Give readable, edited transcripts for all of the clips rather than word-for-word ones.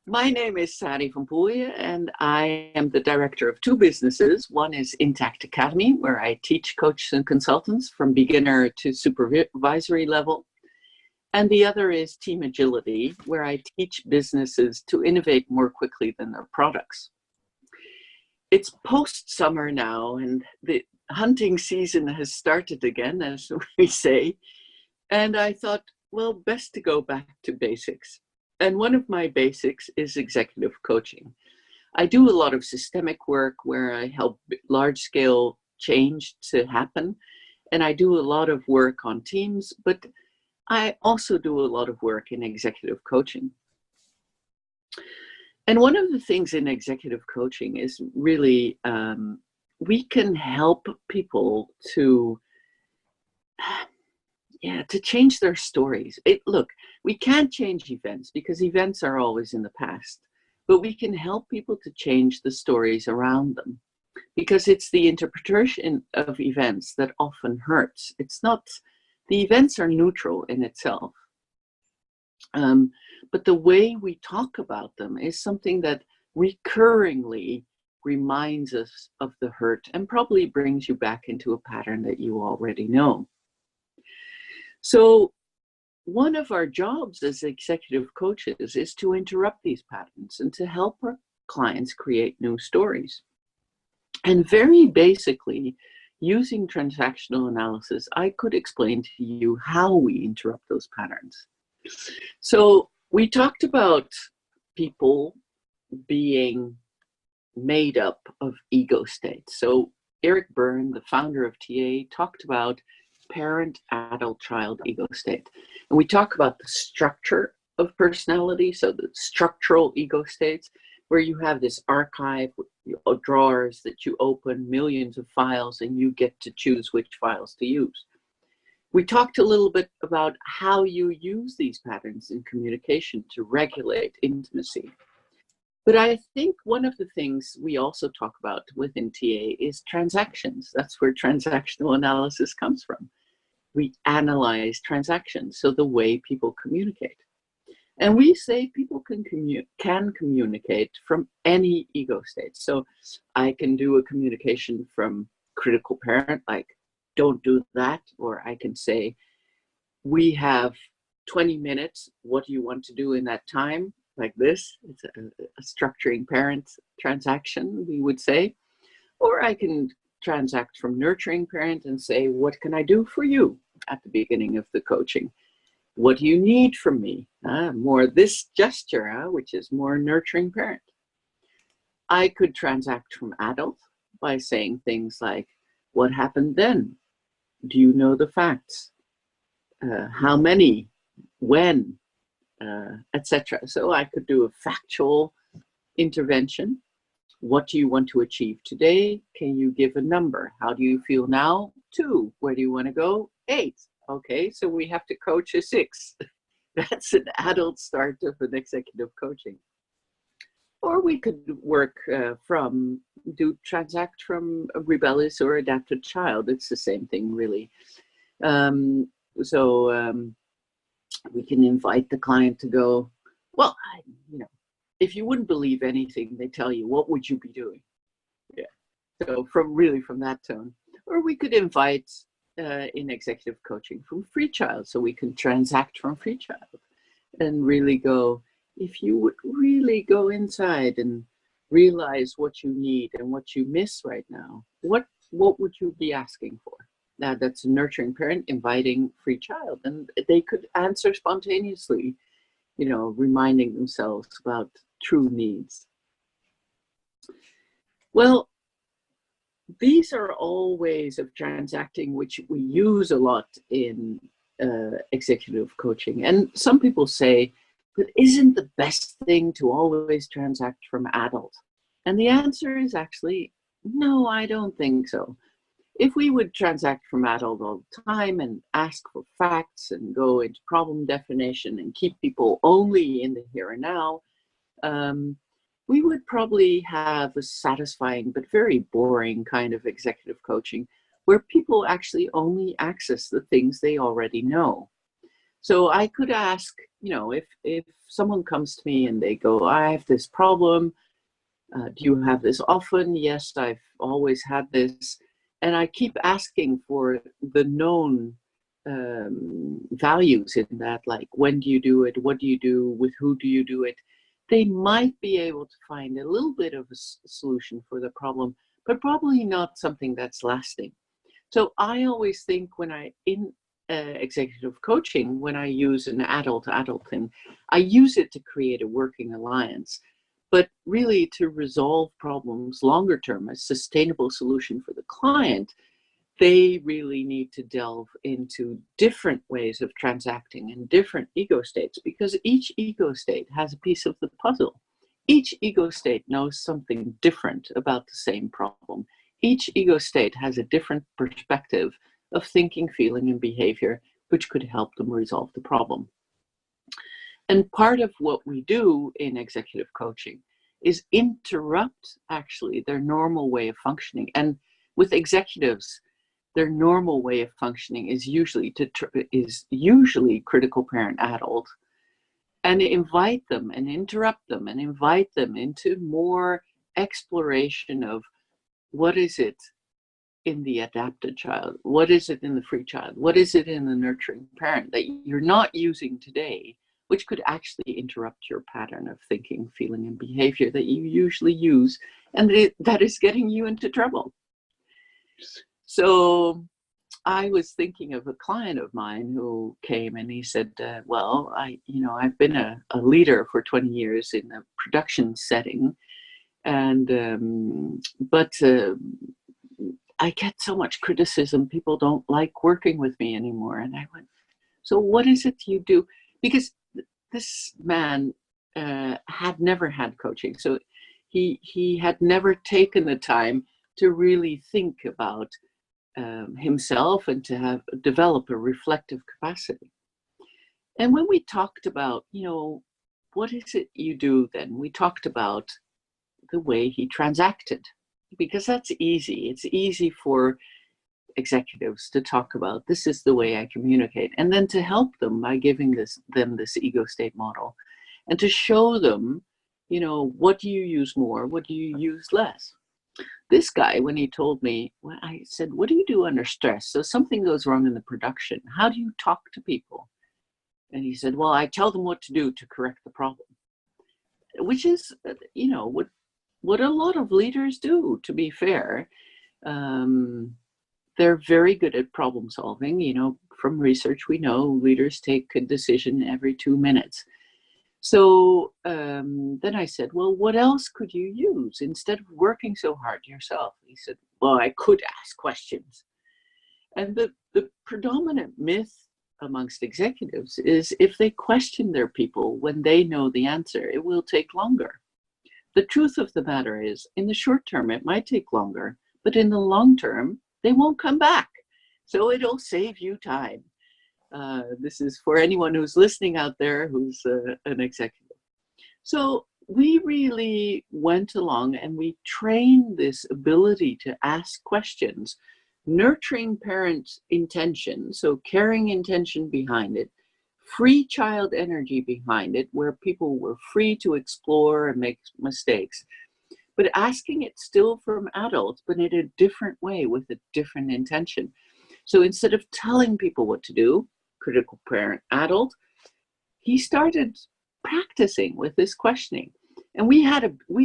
My name is Sari van Pooijen, and I am the director of two businesses. One is Intact Academy, where I teach coaches and consultants from beginner to supervisory level. And the other is Team Agility, where I teach businesses to innovate more quickly than their products. It's post-summer now, and the hunting season has started again, as we say. And I thought, well, best to go back to basics. And one of my basics is executive coaching. I do a lot of systemic work where I help large-scale change to happen. And I do a lot of work on teams, but I also do a lot of work in executive coaching. And one of the things in executive coaching is really, we can help people to change their stories. Look, we can't change events because events are always in the past, but we can help people to change the stories around them because it's the interpretation of events that often hurts. It's not, the events are neutral in itself. But the way we talk about them is something that recurringly reminds us of the hurt and probably brings you back into a pattern that you already know. So one of our jobs as executive coaches is to interrupt these patterns and to help our clients create new stories. And very basically, using transactional analysis, I could explain to you how we interrupt those patterns. So we talked about people being made up of ego states. So Eric Berne, the founder of TA, talked about parent, adult, child ego state. And we talk about the structure of personality, so the structural ego states, where you have this archive of drawers that you open, millions of files, and you get to choose which files to use. We talked a little bit about how you use these patterns in communication to regulate intimacy. But I think one of the things we also talk about within TA is transactions. That's where transactional analysis comes from. We analyze transactions, so the way people communicate. And we say people can communicate from any ego state. So I can do a communication from critical parent, like, don't do that. Or I can say, we have 20 minutes. What do you want to do in that time? Like this, it's a structuring parent transaction, we would say. Or I can transact from nurturing parent and say, what can I do for you at the beginning of the coaching? What do you need from me? More this gesture, which is more nurturing parent. I could transact from adult by saying things like, what happened then? Do you know the facts? How many? When? Etc. So I could do a factual intervention. What do you want to achieve today? Can you give a number? How do you feel now? 2. Where do you want to go? 8. Okay, so we have to coach a 6. That's an adult start of an executive coaching. Or we could work transact from a rebellious or adapted child. It's the same thing, really. We can invite the client to go, well, if you wouldn't believe anything they tell you, what would you be doing? Yeah. So from that tone. Or we could invite in executive coaching from free child, so we can transact from free child and really go, if you would really go inside and realize what you need and what you miss right now, what would you be asking for? Now that's a nurturing parent inviting free child, and they could answer spontaneously, reminding themselves about true needs. Well, these are all ways of transacting which we use a lot in executive coaching. And some people say, but isn't the best thing to always transact from adult? And the answer is actually, no, I don't think so. If we would transact from adult all the time and ask for facts and go into problem definition and keep people only in the here and now, we would probably have a satisfying but very boring kind of executive coaching where people actually only access the things they already know. So I could ask if someone comes to me and they go, I have this problem, do you have this often? Yes, I've always had this. And I keep asking for the known values in that, like when do you do it? What do you do? With who do you do it? They might be able to find a little bit of a solution for the problem, but probably not something that's lasting. So I always think in executive coaching, when I use an adult thing, I use it to create a working alliance, but really to resolve problems longer term, a sustainable solution for the client. They really need to delve into different ways of transacting in different ego states, because each ego state has a piece of the puzzle. Each ego state knows something different about the same problem. Each ego state has a different perspective of thinking, feeling, and behavior, which could help them resolve the problem. And part of what we do in executive coaching is interrupt actually their normal way of functioning. And with executives, their normal way of functioning is usually critical parent adult, and invite them and interrupt them and invite them into more exploration of what is it in the adapted child, what is it in the free child, what is it in the nurturing parent that you're not using today, which could actually interrupt your pattern of thinking, feeling, and behavior that you usually use, and that is getting you into trouble. So I was thinking of a client of mine who came and he said, well, I've been a leader for 20 years in a production setting, and but I get so much criticism. People don't like working with me anymore. And I went, so what is it you do? Because this man had never had coaching. So he had never taken the time to really think about himself and to develop a reflective capacity. And when we talked about, what is it you do then? We talked about the way he transacted, because that's easy. It's easy for executives to talk about, this is the way I communicate, and then to help them by giving them this ego state model, and to show them, what do you use more? What do you use less? This guy, when he told me, well, I said, what do you do under stress? So something goes wrong in the production. How do you talk to people? And he said, well, I tell them what to do to correct the problem, which is, what a lot of leaders do, to be fair. They're very good at problem solving. From research, we know leaders take a decision every 2 minutes. So then I said, well, what else could you use instead of working so hard yourself? He said, well, I could ask questions. And the predominant myth amongst executives is if they question their people when they know the answer, it will take longer. The truth of the matter is, in the short term, it might take longer, but in the long term, they won't come back. So it'll save you time. This is for anyone who's listening out there who's an executive. So we really went along and we trained this ability to ask questions, nurturing parent intention, so caring intention behind it, free child energy behind it, where people were free to explore and make mistakes, but asking it still from adults, but in a different way with a different intention. So instead of telling people what to do, critical parent adult, he started practicing with this questioning. And we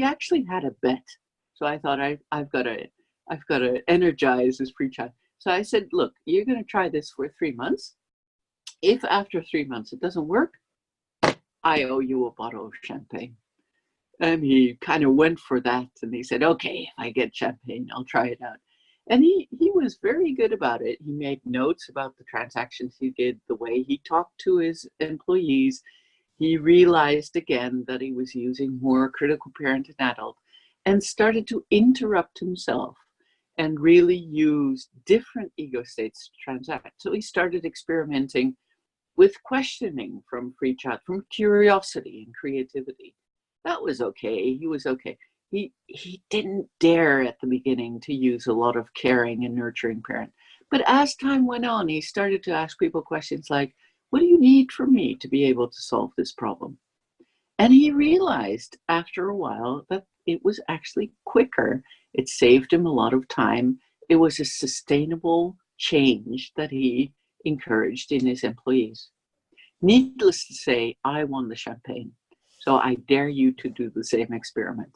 actually had a bet. So I thought I've got to energize this free child. So I said, look, you're going to try this for 3 months. If after 3 months it doesn't work, I owe you a bottle of champagne. And he kind of went for that. And he said, okay, if I get champagne, I'll try it out. And he was very good about it. He made notes about the transactions he did, the way he talked to his employees. He realized again that he was using more critical parent and adult, and started to interrupt himself and really use different ego states to transact. So he started experimenting with questioning from free child, from curiosity and creativity. That was okay. He was okay. He didn't dare at the beginning to use a lot of caring and nurturing parent. But as time went on, he started to ask people questions like, What do you need from me to be able to solve this problem? And he realized after a while that it was actually quicker. It saved him a lot of time. It was a sustainable change that he encouraged in his employees. Needless to say, I won the champagne. So I dare you to do the same experiment.